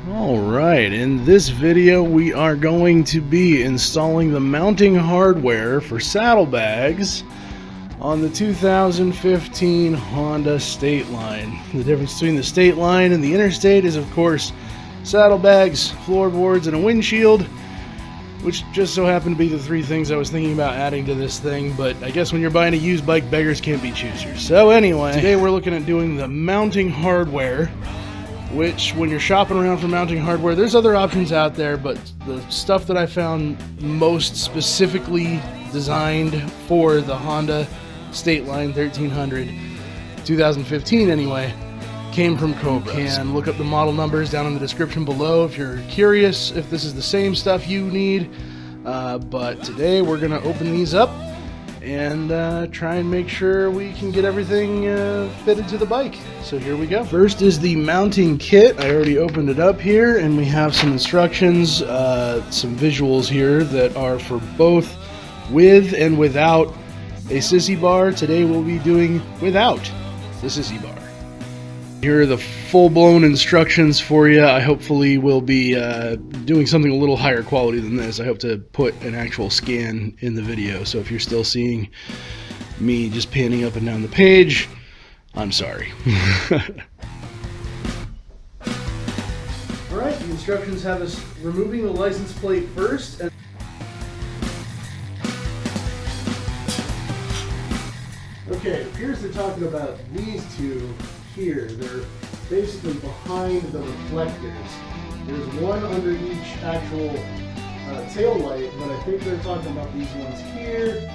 Alright, in this video we are going to be installing the mounting hardware for saddlebags on the 2015 Honda Stateline. The difference between the Stateline and the Interstate is, of course, saddlebags, floorboards, and a windshield, which just so happen to be the three things I was thinking about adding to this thing, but I guess when you're buying a used bike, beggars can't be choosers. So anyway, today we're looking at doing the mounting hardware, which when you're shopping around for mounting hardware, there's other options out there, but the stuff that I found most specifically designed for the Honda Stateline 1300 2015 anyway came from Cobra. You can look up the model numbers down in the description below if you're curious if this is the same stuff you need, but today we're going to open these up and try and make sure we can get everything fitted to the bike. So here we go. First is the mounting kit. I already opened it up here, and we have some instructions, some visuals here that are for both with and without a sissy bar. Today we'll be doing without the sissy bar. Here are the full-blown instructions for you. I hopefully will be doing something a little higher quality than this. I hope to put an actual scan in the video, so if you're still seeing me just panning up and down the page, I'm sorry. Alright, the instructions have us removing the license plate first. Okay, it appears they're talking about these two here. They're basically behind the reflectors. There's one under each actual tail light, but I think they're talking about these ones here.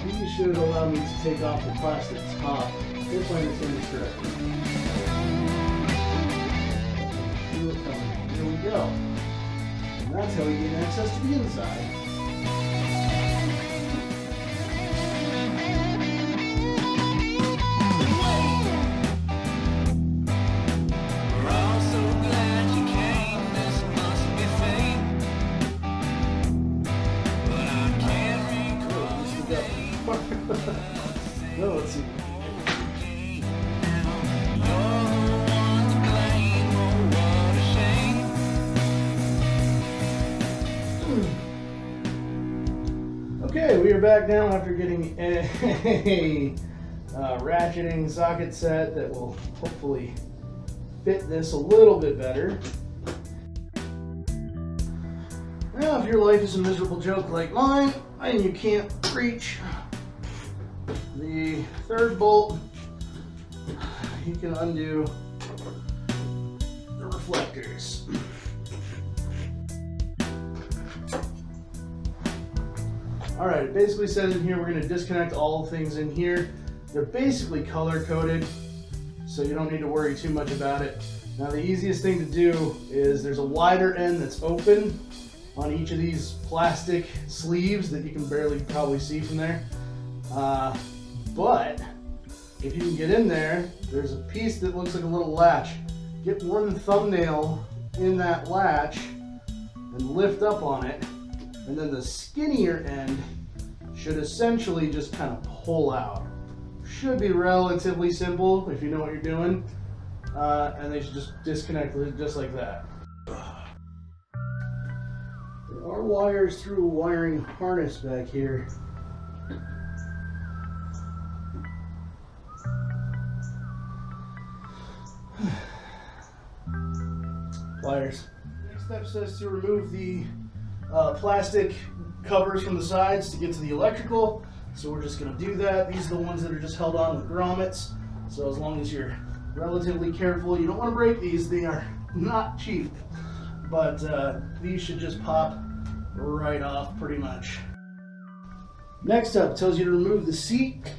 These should allow me to take off the plastic top if I understand this correctly. Here we go. And that's how we gain access to the inside. No, let's see. Okay, we are back now after getting a ratcheting socket set that will hopefully fit this a little bit better. Now, if your life is a miserable joke like mine, and you can't reach the third bolt, you can undo the reflectors. Alright, it basically says in here we're going to disconnect all things in here. They're basically color coded, so you don't need to worry too much about it. Now the easiest thing to do is there's a wider end that's open on each of these plastic sleeves that you can barely probably see from there. But if you can get in there, there's a piece that looks like a little latch. Get one thumbnail in that latch and lift up on it, and then the skinnier end should essentially just kind of pull out. Should be relatively simple if you know what you're doing, and they should just disconnect just like that. There are wires through a wiring harness back here. Wires. Next step says to remove the plastic covers from the sides to get to the electrical. So we're just going to do that. These are the ones that are just held on with grommets. So as long as you're relatively careful, you don't want to break these. They are not cheap. But these should just pop right off pretty much. Next up tells you to remove the seat.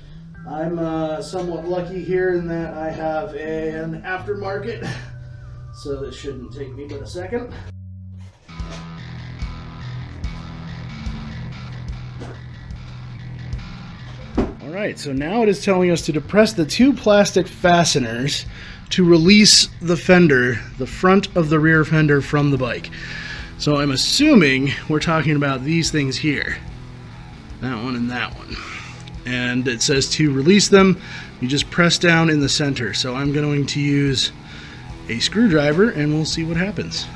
I'm somewhat lucky here in that I have an aftermarket, so this shouldn't take me but a second. Alright, so now it is telling us to depress the two plastic fasteners to release the fender, the front of the rear fender from the bike. So I'm assuming we're talking about these things here. That one and that one. And it says to release them, you just press down in the center. So I'm going to use a screwdriver and we'll see what happens.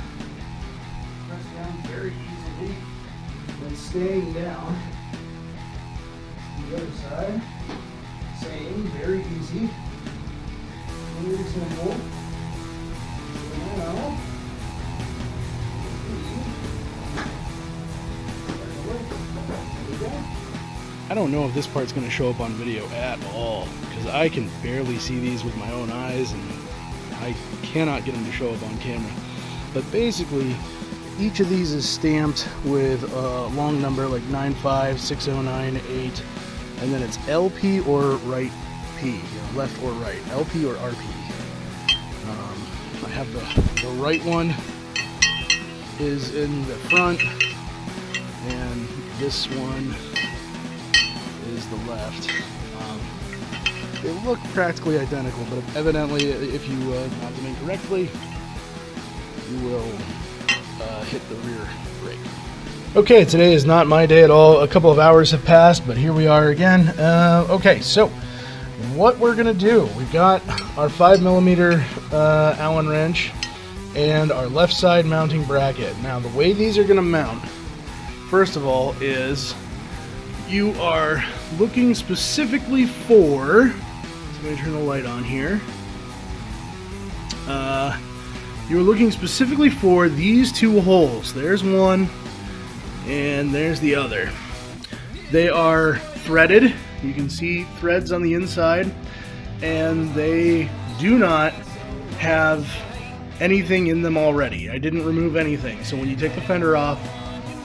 staying down. The other side, same, very easy. Very simple. Now, I don't know if this part's going to show up on video at all, because I can barely see these with my own eyes, and I cannot get them to show up on camera. But basically, each of these is stamped with a long number like 95, 609, 8, and then it's LP or right P, left or right, LP or RP. I have the right one is in the front, and this one is the left. They look practically identical, but evidently if you mount them incorrectly, you will hit the rear brake. Okay, today is not my day at all. A couple of hours have passed, but here we are again. Okay, so what we're gonna do, we've got our 5mm Allen wrench and our left side mounting bracket. Now the way these are gonna mount, first of all, is you are looking specifically for, so let me turn the light on here. You're looking specifically for these two holes. There's one and there's the other. They are threaded. You can see threads on the inside, and they do not have anything in them already. I didn't remove anything. So when you take the fender off,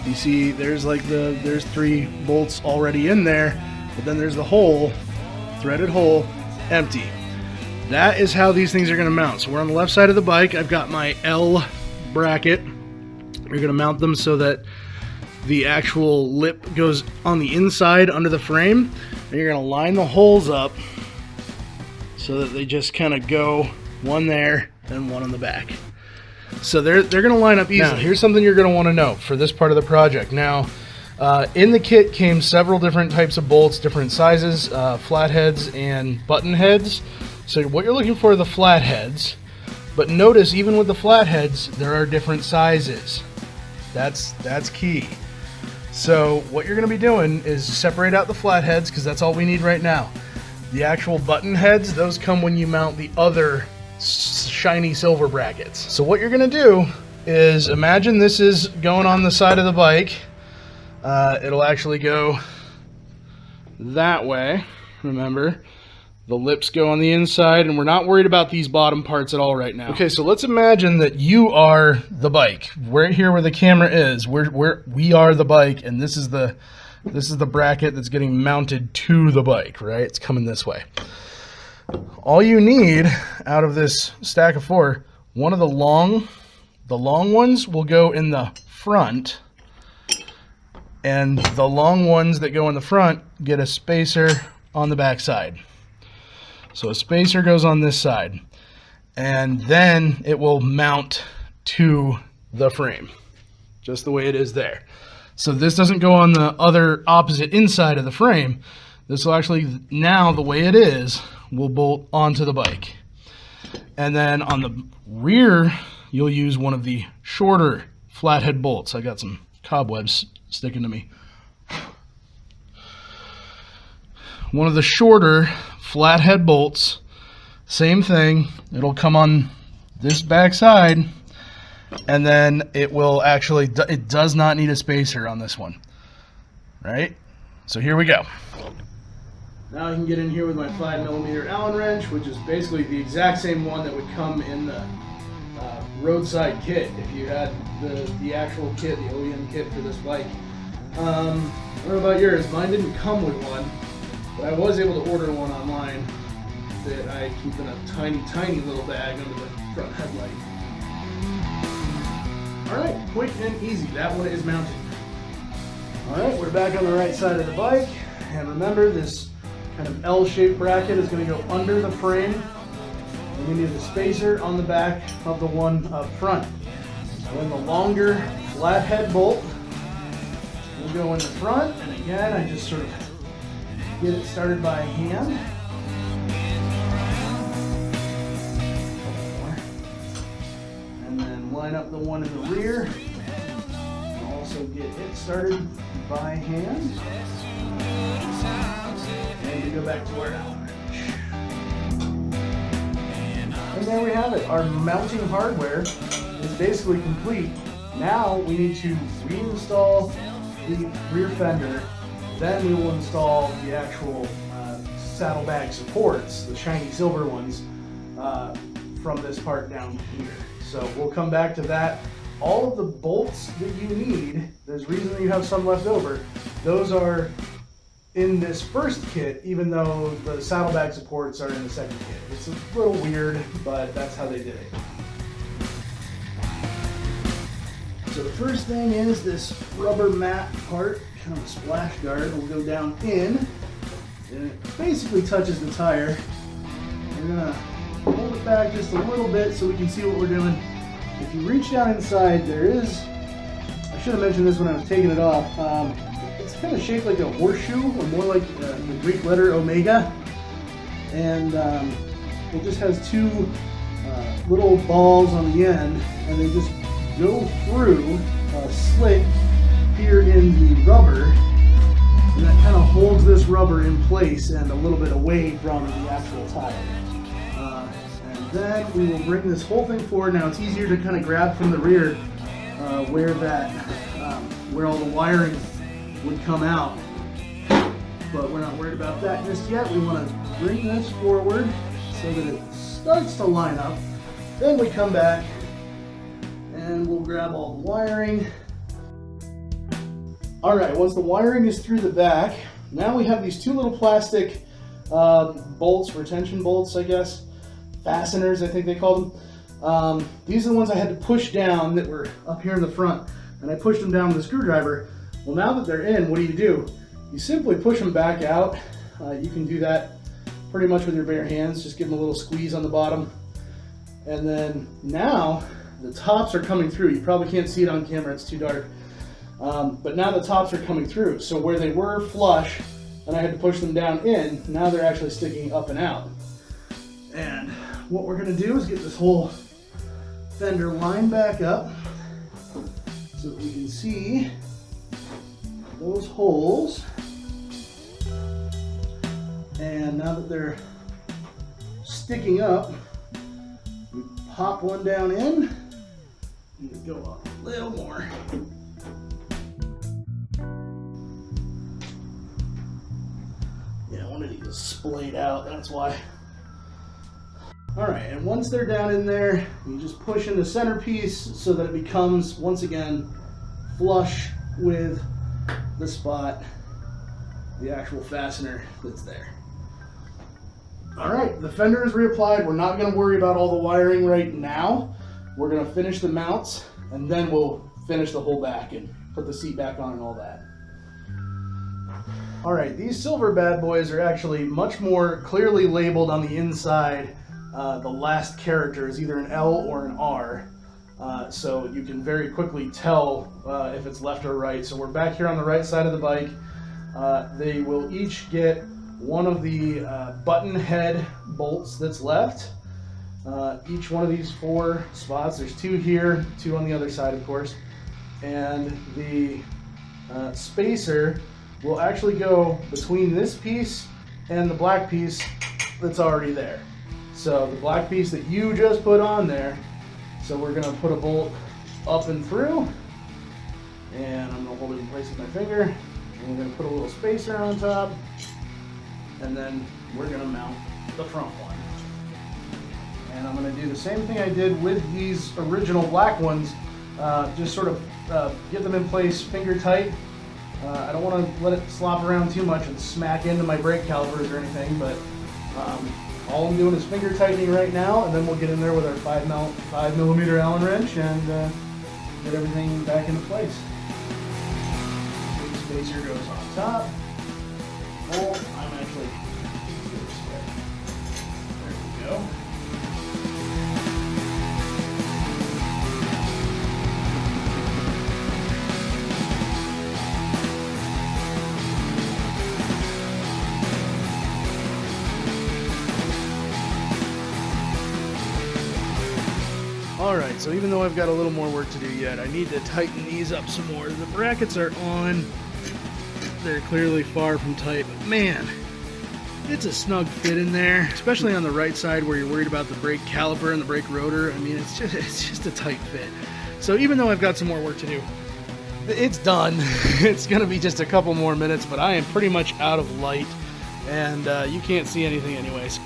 you see there's there's 3 bolts already in there, but then there's the hole, threaded hole, empty. That is how these things are going to mount. So we're on the left side of the bike. I've got my L bracket. We're going to mount them so that the actual lip goes on the inside under the frame, and you're going to line the holes up so that they just kind of go one there and one on the back. So they're going to line up easily. Now, here's something you're going to want to know for this part of the project. Now, in the kit came several different types of bolts, different sizes, flatheads and button heads. So what you're looking for are the flatheads, but notice even with the flatheads, there are different sizes. That's key. So what you're going to be doing is separate out the flatheads, because that's all we need right now. The actual button heads, those come when you mount the other shiny silver brackets. So what you're going to do is, imagine this is going on the side of the bike. It'll actually go that way, remember. The lips go on the inside, and we're not worried about these bottom parts at all right now. Okay, so let's imagine that you are the bike. We're here where the camera is. We are the bike, and this is the bracket that's getting mounted to the bike, right? It's coming this way. All you need out of this stack of 4, one of the long ones will go in the front, and the long ones that go in the front get a spacer on the back side. So a spacer goes on this side, and then it will mount to the frame, just the way it is there. So this doesn't go on the other opposite inside of the frame. This will actually, now the way it is, will bolt onto the bike. And then on the rear, you'll use one of the shorter flathead bolts. I got some cobwebs sticking to me. One of the shorter flathead bolts, same thing, it'll come on this back side, and then it will actually, it does not need a spacer on this one, right? So here we go. Now I can get in here with my 5mm Allen wrench, which is basically the exact same one that would come in the roadside kit if you had the actual kit, the OEM kit for this bike. I don't know about yours, mine didn't come with one. But I was able to order one online that I keep in a tiny little bag under the front headlight. Alright, quick and easy. That one is mounted. Alright, we're back on the right side of the bike. And remember, this kind of L-shaped bracket is going to go under the frame. And you need a spacer on the back of the one up front. And then the longer flathead bolt will go in the front. And again, I just sort of get it started by hand. And then line up the one in the rear. All also get it started by hand. And we go back to our Allen wrench. And there we have it. Our mounting hardware is basically complete. Now we need to reinstall the rear fender. Then we will install the actual saddlebag supports, the shiny silver ones, from this part down here. So we'll come back to that. All of the bolts that you need, there's a reason that you have some left over, those are in this first kit, even though the saddlebag supports are in the second kit. It's a little weird, but that's how they did it. So the first thing is this rubber mat part, kind of a splash guard, will go down in, and it basically touches the tire. We're gonna hold it back just a little bit so we can see what we're doing. If you reach down inside, there is, I should have mentioned this when I was taking it off, it's kind of shaped like a horseshoe, or more like the Greek letter omega, and it just has two little balls on the end, and they just go through a slit here in the rubber, and that kind of holds this rubber in place and a little bit away from the actual tire. And then we will bring this whole thing forward. Now it's easier to kind of grab from the rear where all the wiring would come out, but we're not worried about that just yet. We want to bring this forward so that it starts to line up. Then we come back and we'll grab all the wiring. All right, once the wiring is through the back, now we have these two little plastic bolts, retention bolts, I guess, fasteners, I think they called them. These are the ones I had to push down that were up here in the front, and I pushed them down with a screwdriver. Well, now that they're in, what do? You simply push them back out. You can do that pretty much with your bare hands, just give them a little squeeze on the bottom. And then now the tops are coming through. You probably can't see it on camera, it's too dark. But now the tops are coming through. So where they were flush and I had to push them down in, now they're actually sticking up and out. And what we're gonna do is get this whole fender line back up so that we can see those holes. And now that they're sticking up, we pop one down in and go up a little more. Yeah, I wanted to get splayed out, that's why. All right, and once they're down in there, you just push in the centerpiece so that it becomes, once again, flush with the spot, the actual fastener that's there. All right, the fender is reapplied. We're not gonna worry about all the wiring right now. We're gonna finish the mounts, and then we'll finish the whole back and put the seat back on and all that. All right, these silver bad boys are actually much more clearly labeled on the inside. The last character is either an L or an R, so you can very quickly tell if it's left or right. So we're back here on the right side of the bike. They will each get one of the button head bolts that's left. Each one of these 4 spots, there's 2 here, 2 on the other side, of course, and the spacer will actually go between this piece and the black piece that's already there. So the black piece that you just put on there, so we're gonna put a bolt up and through, and I'm gonna hold it in place with my finger, and we're gonna put a little spacer on top, and then we're gonna mount the front one. And I'm gonna do the same thing I did with these original black ones, just sort of get them in place finger tight. I don't wanna let it slop around too much and smack into my brake calipers or anything, but all I'm doing is finger tightening right now, and then we'll get in there with our 5mm Allen wrench and get everything back into place. Big spacer goes on top. Oh, I'm actually this way. There we go. Alright, so even though I've got a little more work to do yet, I need to tighten these up some more. The brackets are on. They're clearly far from tight, but man, it's a snug fit in there, especially on the right side where you're worried about the brake caliper and the brake rotor. I mean, it's just a tight fit. So even though I've got some more work to do, it's done. It's going to be just a couple more minutes, but I am pretty much out of light, and you can't see anything anyways.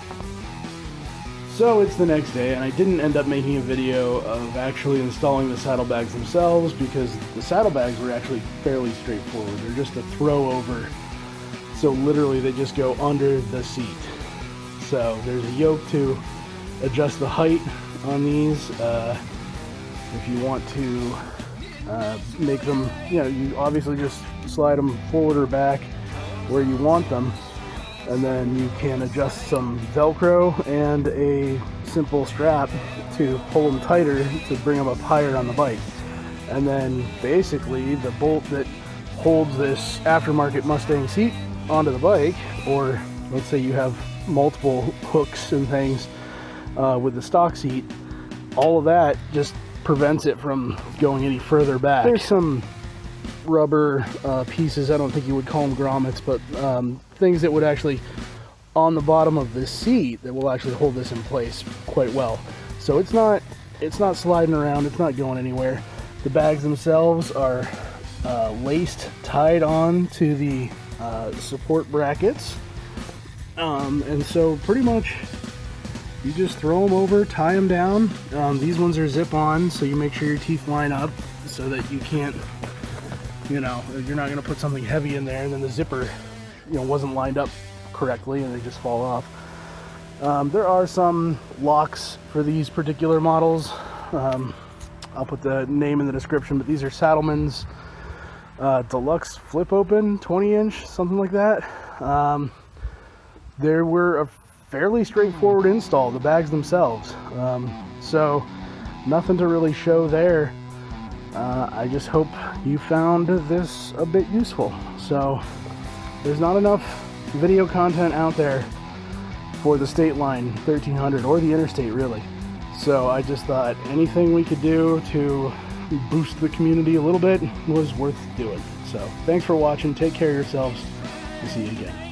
So it's the next day, and I didn't end up making a video of actually installing the saddlebags themselves because the saddlebags were actually fairly straightforward. They're just a throw over, so literally they just go under the seat. So there's a yoke to adjust the height on these. If you want to make them, you obviously just slide them forward or back where you want them. And then you can adjust some Velcro and a simple strap to pull them tighter to bring them up higher on the bike. And then basically the bolt that holds this aftermarket Mustang seat onto the bike, or let's say you have multiple hooks and things with the stock seat, all of that just prevents it from going any further back. There's some rubber pieces, I don't think you would call them grommets, but things that would actually on the bottom of this seat that will actually hold this in place quite well. So it's not sliding around, it's not going anywhere. The bags themselves are laced, tied on to the support brackets, and so pretty much you just throw them over, tie them down. These ones are zip on, so you make sure your teeth line up so that you can't, you're not going to put something heavy in there and then the zipper wasn't lined up correctly and they just fall off. There are some locks for these particular models. I'll put the name in the description, but these are Stateline Deluxe Flip Open 20-inch, something like that. They were a fairly straightforward install, the bags themselves. So nothing to really show there. I just hope you found this a bit useful. So there's not enough video content out there for the Stateline 1300 or the Interstate really. So I just thought anything we could do to boost the community a little bit was worth doing. So thanks for watching. Take care of yourselves. We'll see you again.